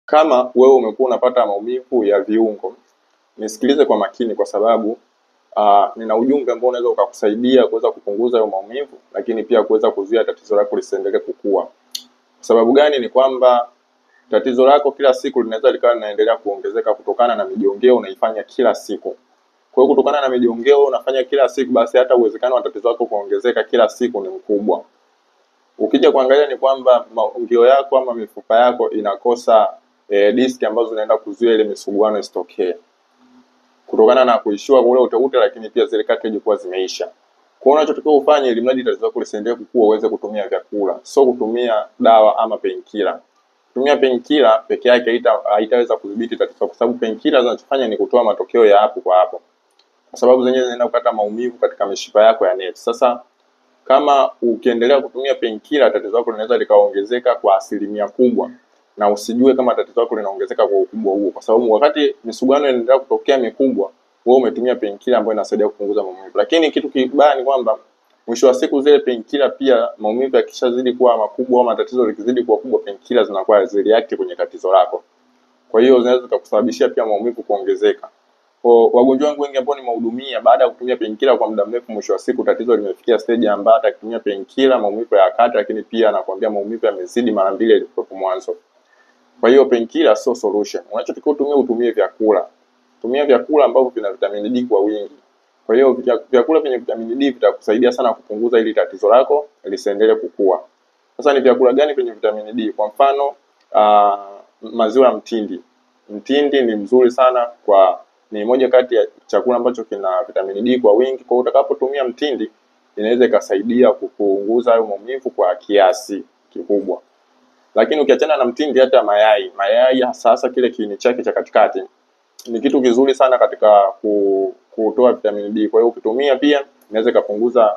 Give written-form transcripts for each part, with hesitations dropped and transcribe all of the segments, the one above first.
Kama wewe umekuwa unapata maumivu ya viungo, nisikilize kwa makini kwa sababu nina ujumbe ambao unaweza ukakusaidia kuweza kupunguza hayo maumivu, lakini pia kuweza kuzuia tatizo lako lisiendelee kukua. Kwa sababu gani? Ni kwamba tatizo lako kila siku linaweza likawa linaendelea kuongezeka kutokana na mijongeo unaifanya kila siku. Kwa hiyo kutokana na mijongeo unafanya kila siku, basi hata uwezekano wa tatizo lako kuongezeka kila siku ni mkubwa. Ukija kuangalia ni kwamba maungio yako ama mifupa yako inakosa diski ambazo zinaenda kuzuia ile misuguano isitokee kutokana na kuishiwa ule uteute, lakini pia zile cartilage kuwa zimeisha. Kwa hiyo unachotakiwa ufanye ili mradi tatizo lako lisiendelee kukua, uweze kutumia vyakula, sio kutumia dawa ama painkiller. Kutumia painkiller peke yake haitaweza kudhibiti tatizo, kwa sababu painkiller zinachofanya ni kutoa matokeo ya hapo kwa hapo, kwa sababu zenyewe zinaenda kukata maumivu katika mishipa yako ya nerve. Sasa kama ukiendelea kutumia painkiller, tatizo lako linaweza likaongezeka kwa asilimia kubwa, na usijue kama tatizo lako linaongezeka kwa ukubwa huo, kwa sababu wakati misuguano inaendelea kutokea mikubwa, wewe umetumia painkiller ambayo inasaidia kupunguza maumivu. Lakini kitu kibaya ni kwamba mwisho wa siku zile painkiller pia, maumivu yakishazidi kuwa makubwa au matatizo likizidi kuwa kubwa, painkiller zinakuwa zireact kwenye tatizo lako. Kwa hiyo zinaweza kukusababishia pia maumivu kuongezeka. Kwa wagonjwa wangu wengi ambao nimewahudumia, baada ya kutumia painkiller kwa muda mrefu, mwisho wa siku tatizo limefikia stage ambayo hata kutumia painkiller maumivu yakakata, lakini pia anakuambia maumivu yamezidi mara mbili ilivyokuwa mwanzo. Kwa hiyo painkiller sio solution. Unachotakiwa utumie vyakula. Tumia vyakula ambavyo vina vitamini D kwa wingi. Kwa hiyo vyakula vyenye vitamini D vitakusaidia sana kupunguza ili tatizo lako lisiendelee kukua. Sasa ni vyakula gani vyenye vitamini D? Kwa mfano maziwa ya mtindi. Mtindi ni mzuri sana, ni moja kati ya chakula ambacho kina vitamini D kwa wingi. Kwa hiyo utakapotumia mtindi inaweza ikasaidia kupunguza hayo maumivu kwa kiasi kikubwa. Lakini ukiachana na mtindi, hata mayai sasa kile kiini chake cha katikati ni kitu kizuri sana katika kutoa vitamini D. Kwa hiyo ukitumia pia inaweza kupunguza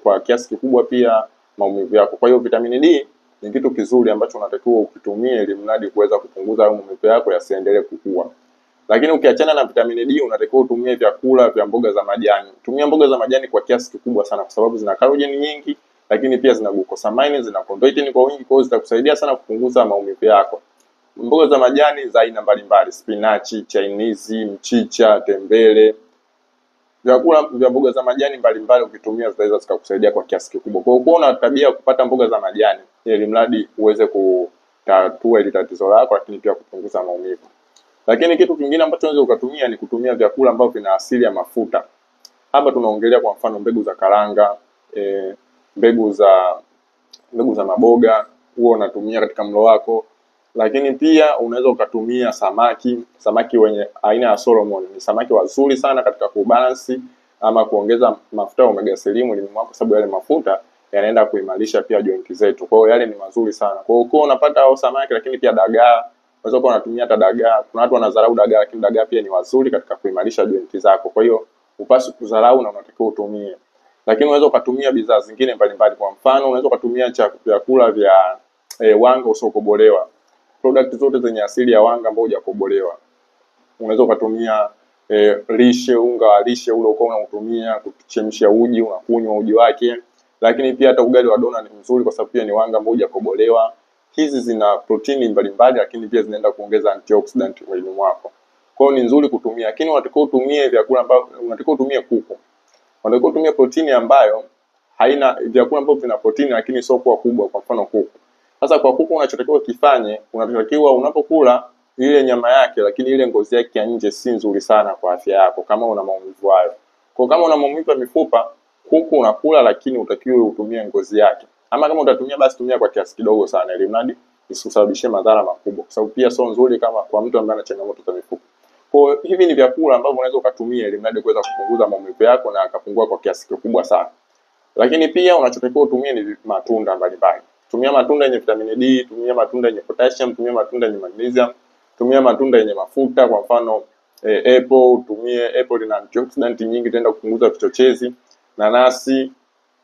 kwa kiasi kikubwa pia maumivu yako. Kwa hiyo vitamini D ni kitu kizuri ambacho unatakiwa ukitumie ili mradi kuweza kupunguza maumivu yako yasiendelee kukua. Lakini ukiachana na vitamini D, unatakiwa utumie vyakula vya mboga za majani. Tumia mboga za majani kwa kiasi kikubwa sana, kwa sababu zina collagen nyingi, lakini pia zina glucosamine, zina chondroitin kwa wingi. Kwa hiyo zitakusaidia sana kupunguza maumivu yako. Mboga za majani za aina mbalimbali, spinachi, chainizi, mchicha, tembele. Vyakula vya mboga za majani mbalimbali ukitumia zitaweza zikakusaidia kwa kiasi kikubwa. Kwa hiyo una tabia kupata mboga za majani ili mradi uweze kutatua ile tatizo lako, lakini pia kupunguza maumivu. Lakini kitu kingine ambacho unaweza ukatumia ni kutumia vyakula ambavyo vina asili ya mafuta. Hapa tunaongelea kwa mfano mbegu za karanga, mbegu za maboga, huo unatumia katika mlo wako. Lakini pia unaweza ukatumia samaki wenye aina ya Solomon. Ni samaki wazuri sana katika kubalance ama kuongeza mafuta ya omega 3 mwilini mwako, sababu yale mafuta yanaenda kuimarisha pia joint zetu. Kwa hiyo yale ni mazuri sana. Kwa hiyo unapata hao samaki, lakini pia dagaa. Unaweza kuwa unatumia hata dagaa. Kuna watu wanadharau dagaa, lakini dagaa pia ni wazuri katika kuimarisha joint zako. Kwa hiyo upaswi kudharau na unatakiwa utumie. Lakini unaweza ukatumia bidhaa zingine mbalimbali. Kwa mfano unaweza ukatumia vyakula vya wanga usiokobolewa. Product zote zenye asili ya wanga ambao hujakobolewa. Unaweza ukatumia unga wa lishe ule uko unatumia kuchemsha uji, unakunywa uji wake. Lakini pia hata ugali wa dona ni mzuri kwa sababu pia ni wanga ambao hujakobolewa. Hizi zina protini mbalimbali, lakini pia zinaenda kuongeza antioxidant mwilini mwako. Kwa hiyo ni nzuri kutumia, lakini unatakiwa utumie vyakula ambavyo unatakiwa utumie kuku. Unatakiwa utumie protini ambayo haina vyakula ambavyo vina protini lakini sio kwa kubwa, kwa mfano kuku. Sasa kwa kuku unachotakiwa kifanye, unatakiwa unapokula ile nyama yake, lakini ile ngozi yake ya nje si nzuri sana kwa afya yako kama una maumivu hayo. Kwa kama una maumivu ya mifupa, kuku unakula, lakini utakiwa utumie ngozi yake. Ama kama utatumia basi tumia kwa kiasi kidogo sana ili mradi isikusababishie madhara makubwa, kwa sababu pia sio nzuri kama kwa mtu ambaye ana changamoto za mifupa. Kwa hivi ni vyakula ambavyo unaweza ukatumia ili mradi kuweza kupunguza maumivu yako na akapungua kwa kiasi kikubwa sana. Lakini pia unachotakiwa utumie ni matunda mbalimbali. Tumia matunda yenye vitamini D, tumia matunda yenye potassium, tumia matunda yenye magnesium, tumia matunda yenye mafuta. Kwa mfano apple lina antioxidant nyingi, itaenda kupunguza vichochezi. Nanasi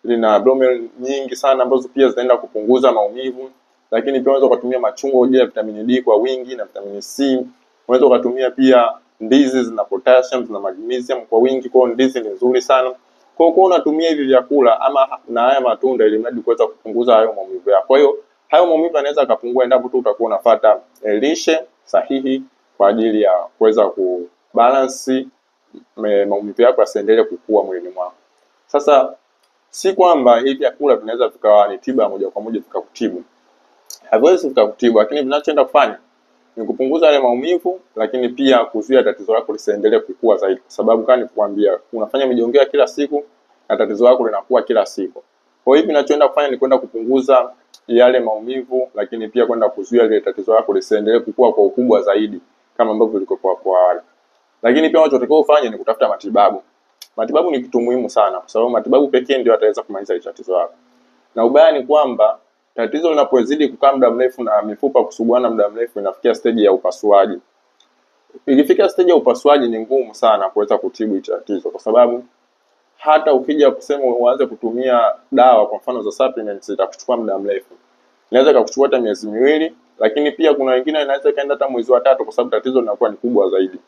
lina bromelain nyingi sana ambazo pia zitaenda kupunguza maumivu. Lakini pia unaweza kutumia machungwa kwa ajili ya vitamini D kwa wingi na vitamini C. Unaweza kutumia pia ndizi, zina potassium na magnesium kwa wingi, kwa hiyo ndizi ni nzuri sana. Kwa hiyo unatumia hivi vyakula ama na haya matunda ili mradi kuweza kupunguza hayo maumivu yako. Kwa hiyo hayo maumivu yanaweza kupungua endapo tu utakuwa unafuata lishe sahihi kwa ajili ya kuweza kubalance maumivu yako yasiendelee kukua mwilini mwako. Sasa si kwamba hivi vyakula vinaweza vikawa ni tiba moja kwa moja vikakutibu. Haviwezi vikakutibu, lakini vinachoenda kufanya ni kupunguza yale maumivu, lakini pia kuzuia tatizo lako lisiendelee kukua zaidi. Kwa sababu kama nilikwambia, unafanya mijongea kila siku na tatizo lako linakuwa kila siku. Kwa hiyo ninachoenda kufanya ni kwenda kupunguza yale maumivu, lakini pia kwenda kuzuia ile tatizo lako lisiendelee kukua kwa ukubwa zaidi kama ambavyo lilikuwa kwa awali. Lakini pia unachotakiwa ufanye ni kutafuta matibabu. Matibabu ni kitu muhimu sana, kwa sababu matibabu pekee ndio ataweza kumaliza tatizo lako. Na ubaya ni kwamba tatizo linapozidi kukaa muda mrefu na mifupa kusuguana muda mrefu, inafikia stage ya upasuaji. Ikifika stage ya upasuaji ni ngumu sana kuweza kutibu tatizo, kwa sababu hata ukija kusema uanze kutumia dawa kwa mfano za supplements itakuchukua muda mrefu. Inaweza kukuchukua hata miezi miwili, lakini pia kuna wengine inaweza kaenda hata mwezi wa 3 kwa sababu tatizo linakuwa ni kubwa zaidi.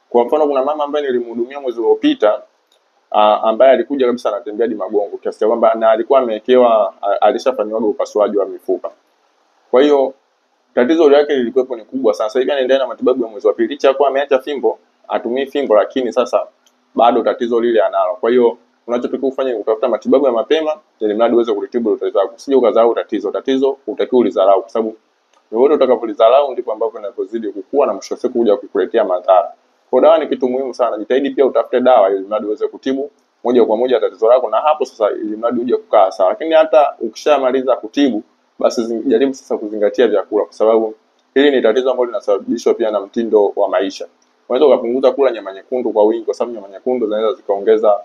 Kwa mfano kuna mama ambaye nilimhudumia mwezi uliopita, ambaye alikuja kabisa anatembea hadi magongo kiasi kwamba na alikuwa amewekewa alishafanywa upasuaji wa mifupa. Kwa hiyo tatizo lake lilikuwepo ni kubwa sana. Sasa hivi anaendelea na matibabu ya mwezi wa 2 licha kwa ameacha fimbo, atumii fimbo, lakini sasa bado tatizo lile analo. Kwa hiyo unachotakiwa kufanya ni kutafuta matibabu ya mapema ili mradi uweze kulitibu tatizo lako. Usije ukadharau tatizo. Tatizo utakiwa ulidharau, kwa sababu wewe utakapolidharau ndipo ambapo linapozidi kukua na mwisho wa siku kuja kukuletea madhara. Kwa dawa ni kitu muhimu sana. Jitahidi pia utafute dawa ili mradi uweze kutibu moja kwa moja tatizo lako, na hapo sasa ili mradi uje kukaa sawa. Lakini hata ukishamaliza kutibu, basi jaribu sasa kuzingatia vyakula, kwa sababu hili ni tatizo ambalo linasababishwa pia na mtindo wa maisha. Unaweza kupunguza kula nyama nyekundu kwa wingi, kwa sababu nyama nyekundu zinaweza zikaongeza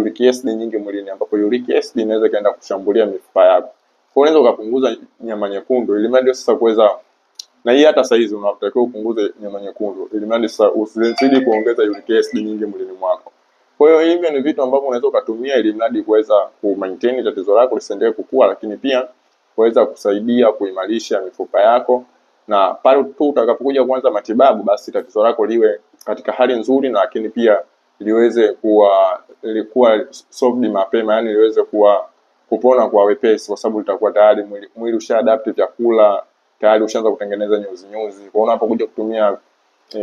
uric acid nyingi mwilini, ambapo uric acid inaweza kaenda kushambulia mifupa yako. Kwa hiyo unaweza kupunguza nyama nyekundu ili mradi sasa kuweza, na hii hata saizi unatakiwa upunguze nyama nyekundu ili mradi sasa usizidi kuongeza uric acid nyingi mwilini mwako. Kwa hiyo hivyo ni vitu ambavyo unaweza kutumia ili mradi kuweza kumaintain tatizo lako lisiendelee kukua, lakini pia kuweza kusaidia kuimarisha mifupa yako, na pale tu utakapokuja kuanza matibabu basi tatizo lako liwe katika hali nzuri, na lakini pia liweze kuwa solved mapema, yani liweze kupona kwa wepesi, kwa sababu litakuwa tayari mwili ushaadapt vyakula, tayari ushaanza kutengeneza nyuzi. Kwa hiyo unapokuja kutumia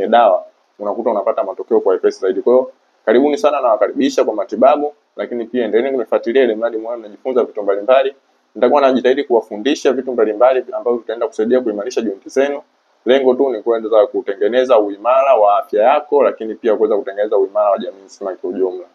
dawa unakuta unapata matokeo kwa wepesi zaidi. Kwa hiyo karibuni sana na wakaribisha kwa matibabu, lakini pia endeleeni kunifuatilia ili mradi mwe mnajifunza vitu mbalimbali. Nitakuwa najitahidi kuwafundisha vitu mbalimbali ambavyo vitaenda kusaidia kuimarisha joint zenu. Lengo tu ni kuendeleza kutengeneza uimara wa afya yako, lakini pia kuweza kutengeneza uimara wa jamii nzima kwa ujumla.